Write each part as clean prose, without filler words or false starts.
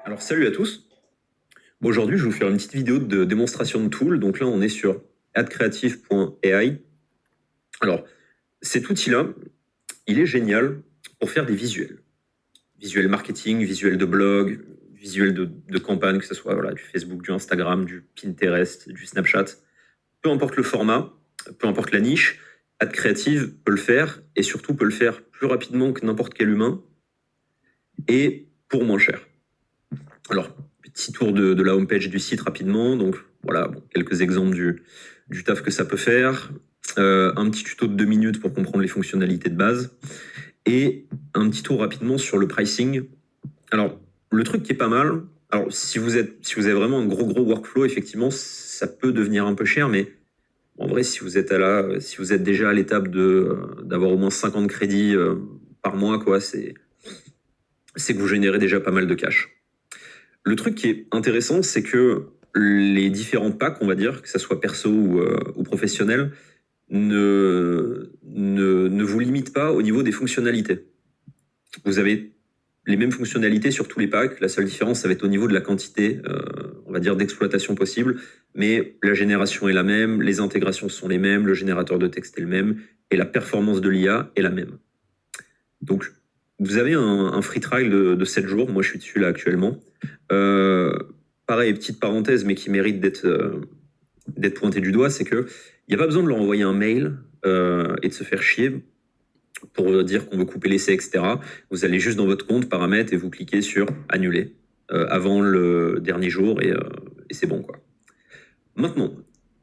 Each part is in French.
Alors salut à tous. Bon, aujourd'hui, je vais vous faire une petite vidéo de démonstration de tool. Donc là, on est sur adcreative.ai. Alors, cet outil-là, il est génial pour faire des visuels. Visuels marketing, visuels de blog, visuels de campagne, que ce soit voilà, du Facebook, du Instagram, du Pinterest, du Snapchat. Peu importe le format, peu importe la niche, AdCreative peut le faire et surtout peut le faire plus rapidement que n'importe quel humain et pour moins cher. Alors, petit tour de la homepage du site rapidement. Donc, voilà, bon, quelques exemples du taf que ça peut faire. Un petit tuto de 2 minutes pour comprendre les fonctionnalités de base. Et un petit tour rapidement sur le pricing. Alors, le truc qui est pas mal, alors si vous avez vraiment un gros workflow, effectivement, ça peut devenir un peu cher, mais en vrai, si vous êtes déjà à l'étape d'avoir au moins 50 crédits par mois, quoi, c'est que vous générez déjà pas mal de cash. Le truc qui est intéressant, c'est que les différents packs, on va dire, que ça soit perso ou professionnel, ne vous limitent pas au niveau des fonctionnalités. Vous avez les mêmes fonctionnalités sur tous les packs. La seule différence, ça va être au niveau de la quantité, on va dire, d'exploitation possible. Mais la génération est la même, les intégrations sont les mêmes, le générateur de texte est le même, et la performance de l'IA est la même. Donc, vous avez un free trial de 7 jours. Moi, je suis dessus là actuellement. Pareil, petite parenthèse, mais qui mérite d'être pointé du doigt, c'est qu'il n'y a pas besoin de leur envoyer un mail et de se faire chier pour dire qu'on veut couper l'essai, etc. Vous allez juste dans votre compte, paramètres, et vous cliquez sur annuler avant le dernier jour et c'est bon, quoi. Maintenant,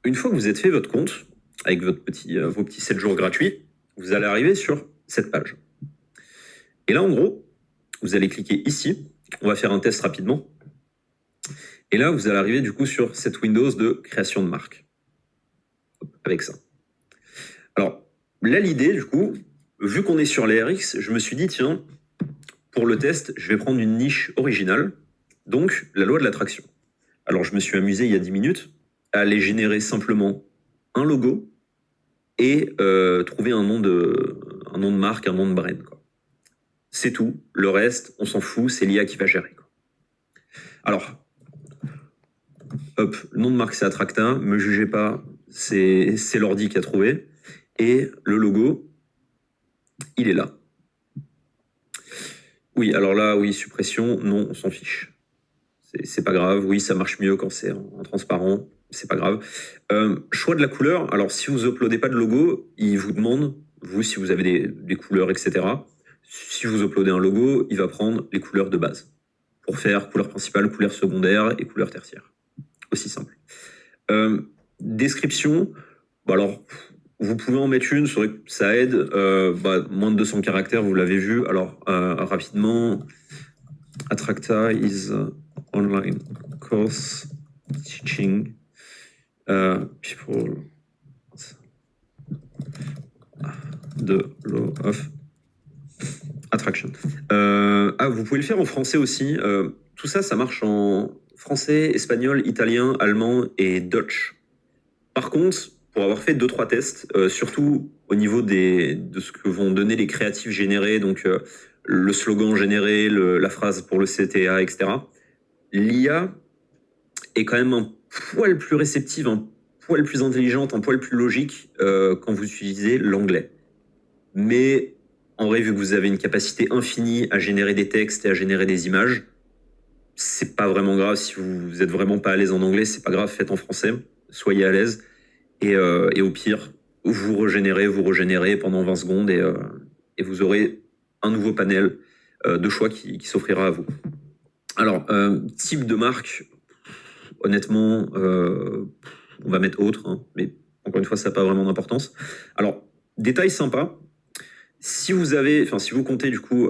une fois que vous êtes fait votre compte avec vos petits 7 jours gratuits, vous allez arriver sur cette page. Et là, en gros, vous allez cliquer ici. On va faire un test rapidement. Et là, vous allez arriver du coup sur cette Windows de création de marque. Avec ça. Alors, là, l'idée, du coup, vu qu'on est sur les RX, je me suis dit, tiens, pour le test, je vais prendre une niche originale, donc la loi de l'attraction. Alors, je me suis amusé il y a 10 minutes à aller générer simplement un logo et trouver un nom de marque, un nom de brand, quoi. C'est tout. Le reste, on s'en fout, c'est l'IA qui va gérer, quoi. Alors, hop, le nom de marque c'est Attracta, me jugez pas, c'est l'ordi qui a trouvé. Et le logo, il est là. Oui, alors là, oui, suppression, non, on s'en fiche. C'est pas grave, oui, ça marche mieux quand c'est en transparent, c'est pas grave. Choix de la couleur, alors si vous uploadez pas de logo, il vous demande, vous, si vous avez des couleurs, etc. Si vous uploadez un logo, il va prendre les couleurs de base pour faire couleur principale, couleur secondaire et couleur tertiaire. Aussi simple. Description, bah alors, vous pouvez en mettre une, c'est vrai que ça aide. Moins de 200 caractères, vous l'avez vu. Alors, rapidement, Attracta is online course teaching people the law of attraction. Vous pouvez le faire en français aussi. Tout ça, ça marche en français, espagnol, italien, allemand et Dutch. Par contre, pour avoir fait 2-3 tests, surtout au niveau de ce que vont donner les créatifs générés, donc le slogan généré, la phrase pour le CTA, etc., l'IA est quand même un poil plus réceptive, un poil plus intelligente, un poil plus logique quand vous utilisez l'anglais. Mais en vrai, vu que vous avez une capacité infinie à générer des textes et à générer des images, c'est pas vraiment grave. Si vous êtes vraiment pas à l'aise en anglais, c'est pas grave, faites en français, soyez à l'aise. Et au pire, vous régénérez pendant 20 secondes et vous aurez un nouveau panel de choix qui s'offrira à vous. Alors, type de marque, honnêtement, on va mettre autre, hein, mais encore une fois, ça n'a pas vraiment d'importance. Alors, détail sympa, si vous comptez du coup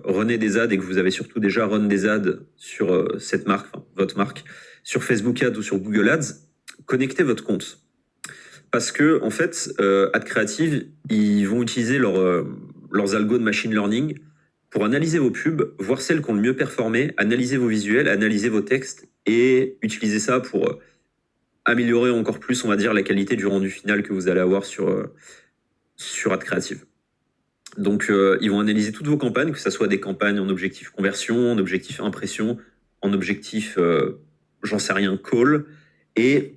runner des ads et que vous avez surtout déjà run des ads sur cette marque, votre marque, sur Facebook Ads ou sur Google Ads, connectez votre compte. Parce que, en fait, AdCreative, ils vont utiliser leurs algos de machine learning pour analyser vos pubs, voir celles qui ont le mieux performé, analyser vos visuels, analyser vos textes et utiliser ça pour améliorer encore plus, on va dire, la qualité du rendu final que vous allez avoir sur AdCreative. Donc, ils vont analyser toutes vos campagnes, que ce soit des campagnes en objectif conversion, en objectif impression en objectif, j'en sais rien, call, et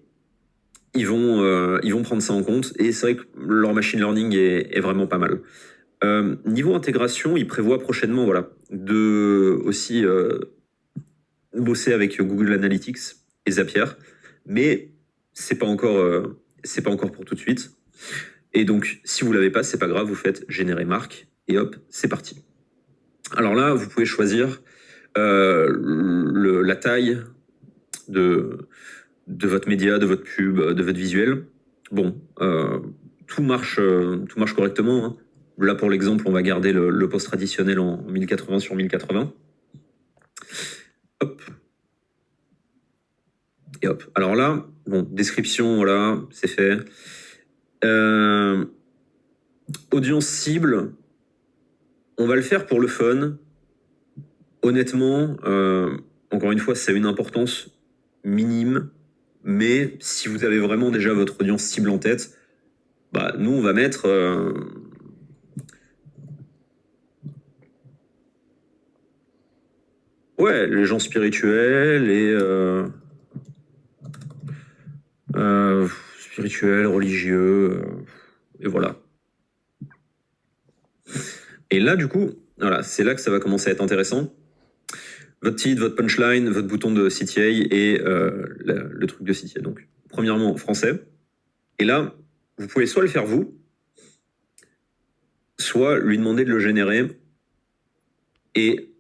ils vont prendre ça en compte. Et c'est vrai que leur machine learning est vraiment pas mal. Niveau intégration, ils prévoient prochainement de aussi bosser avec Google Analytics et Zapier, mais c'est pas encore pour tout de suite. Et donc, si vous l'avez pas, c'est pas grave, vous faites générer marque et hop, c'est parti. Alors là, vous pouvez choisir la taille de votre média, de votre pub, de votre visuel. Bon, tout marche correctement, hein. Là, pour l'exemple, on va garder le post traditionnel en 1080 sur 1080. Hop. Et hop. Alors là, bon, description, voilà, c'est fait. Audience cible, on va le faire pour le fun. Honnêtement, encore une fois, ça a une importance minime, mais si vous avez vraiment déjà votre audience cible en tête, bah, nous, on va mettre... ouais, les gens spirituels et... spirituels, religieux, et voilà. Et là, du coup, voilà, c'est là que ça va commencer à être intéressant. Votre titre, votre punchline, votre bouton de CTA et le truc de CTA. Donc, premièrement, français. Et là, vous pouvez soit le faire vous, soit lui demander de le générer. Et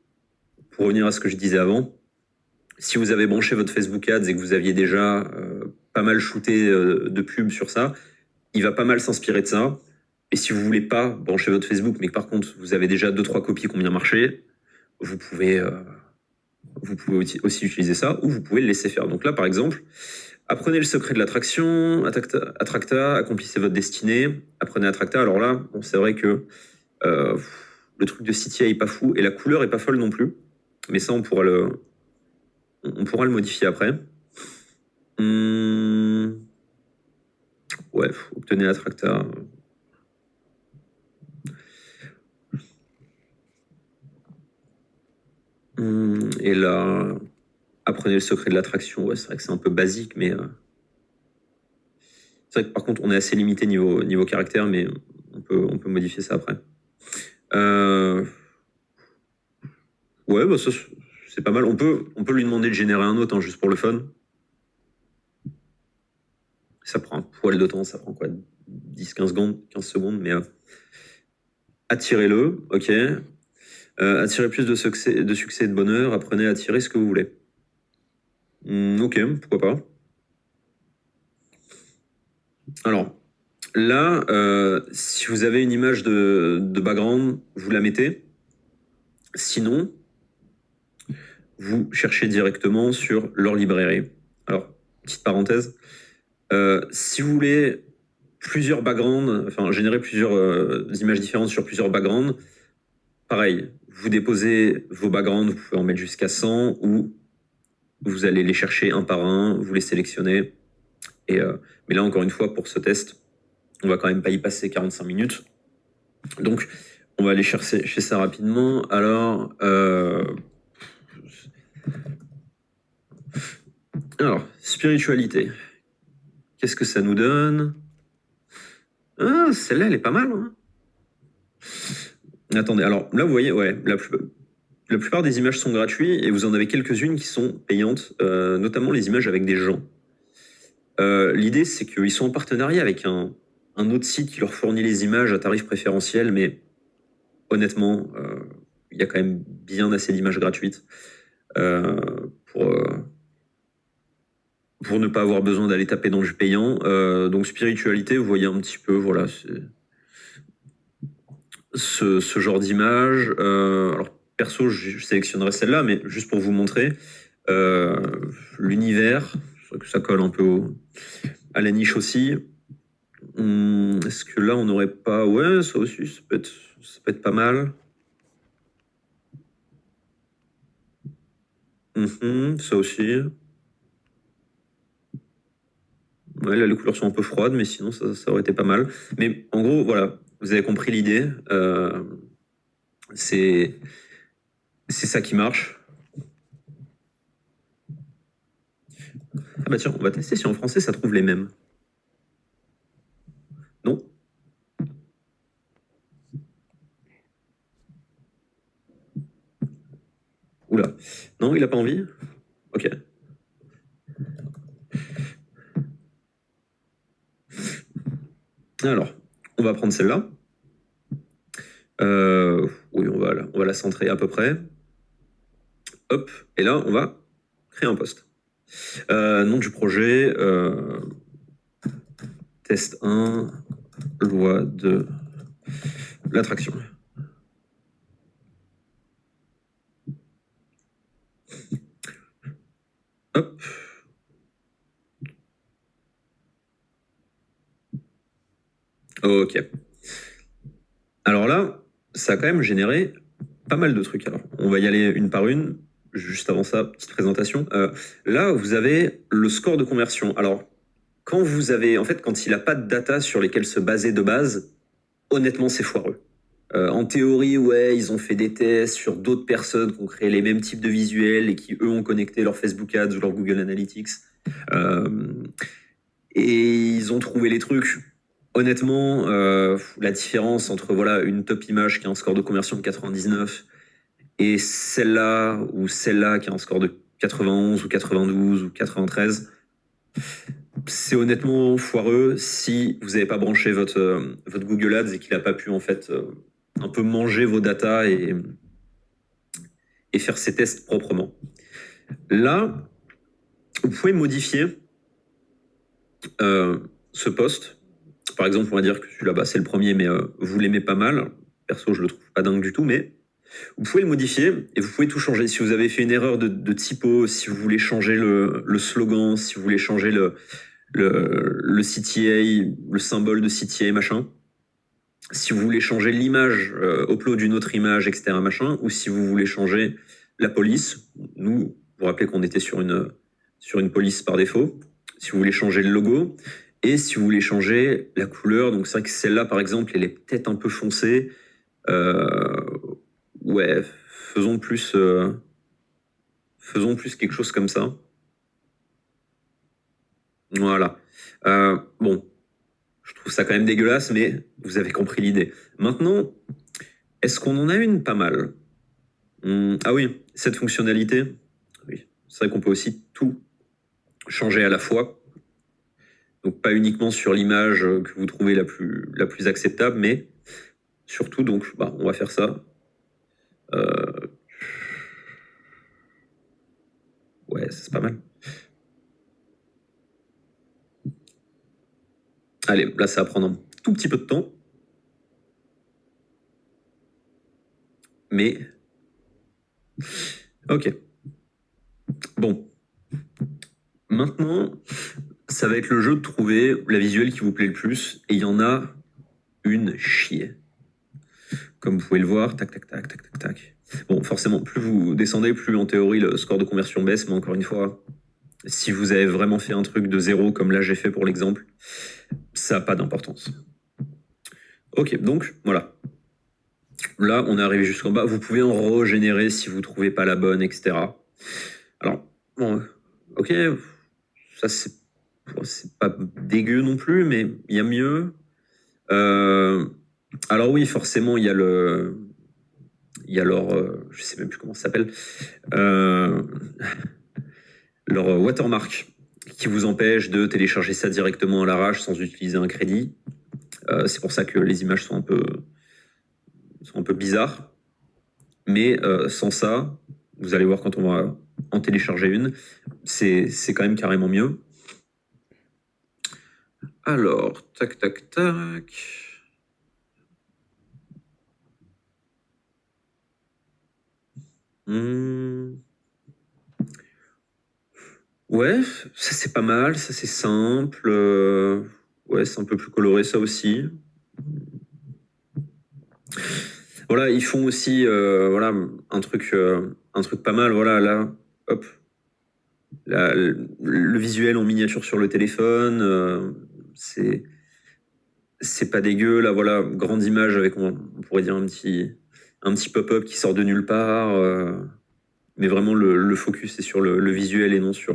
pour revenir à ce que je disais avant, si vous avez branché votre Facebook Ads et que vous aviez déjà pas mal shooté de pubs sur ça, il va pas mal s'inspirer de ça. Et si vous voulez pas brancher votre Facebook, mais que par contre vous avez déjà 2-3 copies qui ont bien marché, vous pouvez aussi utiliser ça, ou vous pouvez le laisser faire. Donc là, par exemple, apprenez le secret de l'attraction, Attracta, accomplissez votre destinée, apprenez Attracta. Alors là, bon, c'est vrai que le truc de CTA est pas fou, et la couleur est pas folle non plus. Mais ça, on pourra le modifier après. Ouais, obtenez Attracta. Et là, apprenez le secret de l'attraction. Ouais, c'est vrai que c'est un peu basique, mais c'est vrai que par contre, on est assez limité niveau caractère, mais on peut modifier ça après. Ouais, bah ça, c'est pas mal. On peut lui demander de générer un autre, hein, juste pour le fun. Ça prend un poil de temps, ça prend quoi, 10-15 secondes, 15 secondes, mais attirez-le, ok. Attirez plus de succès et de bonheur, apprenez à attirer ce que vous voulez. Ok, pourquoi pas. Alors, là, si vous avez une image de background, vous la mettez. Sinon, vous cherchez directement sur leur librairie. Alors, petite parenthèse, si vous voulez plusieurs backgrounds, enfin générer plusieurs images différentes sur plusieurs backgrounds, pareil, vous déposez vos backgrounds, vous pouvez en mettre jusqu'à 100, ou vous allez les chercher un par un, vous les sélectionnez. Mais là, encore une fois, pour ce test, on va quand même pas y passer 45 minutes. Donc, on va aller chercher ça rapidement. Alors, spiritualité. Qu'est-ce que ça nous donne? Ah, celle-là, elle est pas mal, hein. Attendez, alors là, vous voyez, ouais, la plupart des images sont gratuites et vous en avez quelques-unes qui sont payantes, notamment les images avec des gens. L'idée, c'est qu'ils sont en partenariat avec un autre site qui leur fournit les images à tarif préférentiel, mais honnêtement, il y a quand même bien assez d'images gratuites pour ne pas avoir besoin d'aller taper dans le payant. Donc spiritualité, vous voyez un petit peu, voilà, ce genre d'image. Alors perso, je sélectionnerai celle-là, mais juste pour vous montrer l'univers, que ça colle un peu à la niche aussi. Est-ce que là, on n'aurait pas... Ouais, ça aussi, ça peut être pas mal. Ça aussi. Ouais, là, les couleurs sont un peu froides, mais sinon, ça aurait été pas mal. Mais en gros, voilà, vous avez compris l'idée. C'est ça qui marche. Ah bah tiens, on va tester si en français ça trouve les mêmes. Non? Oula. Non, il a pas envie? Ok. Alors, on va prendre celle-là. Oui, on va la centrer à peu près. Hop, et là, on va créer un post. Nom du projet, test 1, loi de l'attraction. Hop. Ok. Alors là, ça a quand même généré pas mal de trucs. Alors, on va y aller une par une. Juste avant ça, petite présentation. Là, vous avez le score de conversion. Alors, quand il n'a pas de data sur lesquelles se baser de base, honnêtement, c'est foireux. En théorie, ouais, ils ont fait des tests sur d'autres personnes qui ont créé les mêmes types de visuels et qui, eux, ont connecté leur Facebook Ads ou leur Google Analytics. Euh, et ils ont trouvé les trucs. Honnêtement, la différence entre une top image qui a un score de conversion de 99 et celle-là ou celle-là qui a un score de 91 ou 92 ou 93, c'est honnêtement foireux si vous n'avez pas branché votre Google Ads et qu'il n'a pas pu en fait un peu manger vos datas et faire ses tests proprement. Là, vous pouvez modifier ce post. Par exemple, on va dire que celui-là, c'est le premier, mais vous l'aimez pas mal. Perso, je le trouve pas dingue du tout, mais vous pouvez le modifier et vous pouvez tout changer. Si vous avez fait une erreur de typo, si vous voulez changer le slogan, si vous voulez changer le CTA, le symbole de CTA, machin. Si vous voulez changer l'image, upload d'une autre image, etc., machin, ou si vous voulez changer la police, nous, vous vous rappelez qu'on était sur une police par défaut. Si vous voulez changer le logo, et si vous voulez changer la couleur, donc c'est vrai que celle-là, par exemple, elle est peut-être un peu foncée. Ouais, faisons plus quelque chose comme ça. Voilà. Bon, je trouve ça quand même dégueulasse, mais vous avez compris l'idée. Maintenant, est-ce qu'on en a une pas mal? Ah oui, cette fonctionnalité. Oui, c'est vrai qu'on peut aussi tout changer à la fois. Donc pas uniquement sur l'image que vous trouvez la plus acceptable, mais surtout, donc, on va faire ça. Ouais, c'est pas mal. Allez, là, ça va prendre un tout petit peu de temps. Mais, ok. Bon. Maintenant, ça va être le jeu de trouver la visuelle qui vous plaît le plus. Et il y en a une chier. Comme vous pouvez le voir, tac, tac, tac, tac, tac, tac. Bon, forcément, plus vous descendez, plus en théorie le score de conversion baisse. Mais encore une fois, si vous avez vraiment fait un truc de zéro, comme là j'ai fait pour l'exemple, ça n'a pas d'importance. Ok, donc voilà. Là, on est arrivé jusqu'en bas. Vous pouvez en régénérer si vous ne trouvez pas la bonne, etc. Alors, bon, ok, ça c'est pas dégueu non plus, mais il y a mieux. Alors oui, forcément, il y a leur, je sais même plus comment ça s'appelle, leur watermark qui vous empêche de télécharger ça directement à l'arrache sans utiliser un crédit. C'est pour ça que les images sont un peu bizarres. Mais sans ça, vous allez voir quand on va en télécharger une, c'est quand même carrément mieux. Alors, tac, tac, tac. Ouais, ça c'est pas mal, ça c'est simple. Ouais, c'est un peu plus coloré ça aussi. Voilà, ils font aussi un truc pas mal. Voilà, là, hop, le visuel en miniature sur le téléphone, c'est pas dégueu. Là, voilà, grande image avec on pourrait dire un petit pop-up qui sort de nulle part. mais vraiment le focus est sur le visuel et non sur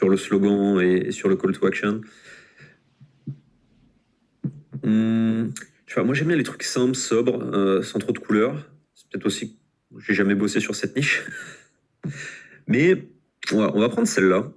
le slogan et sur le call to action. Je sais pas, moi j'aime bien les trucs simples, sobres, sans trop de couleurs. C'est peut-être aussi que j'ai jamais bossé sur cette niche. Mais on va prendre celle-là.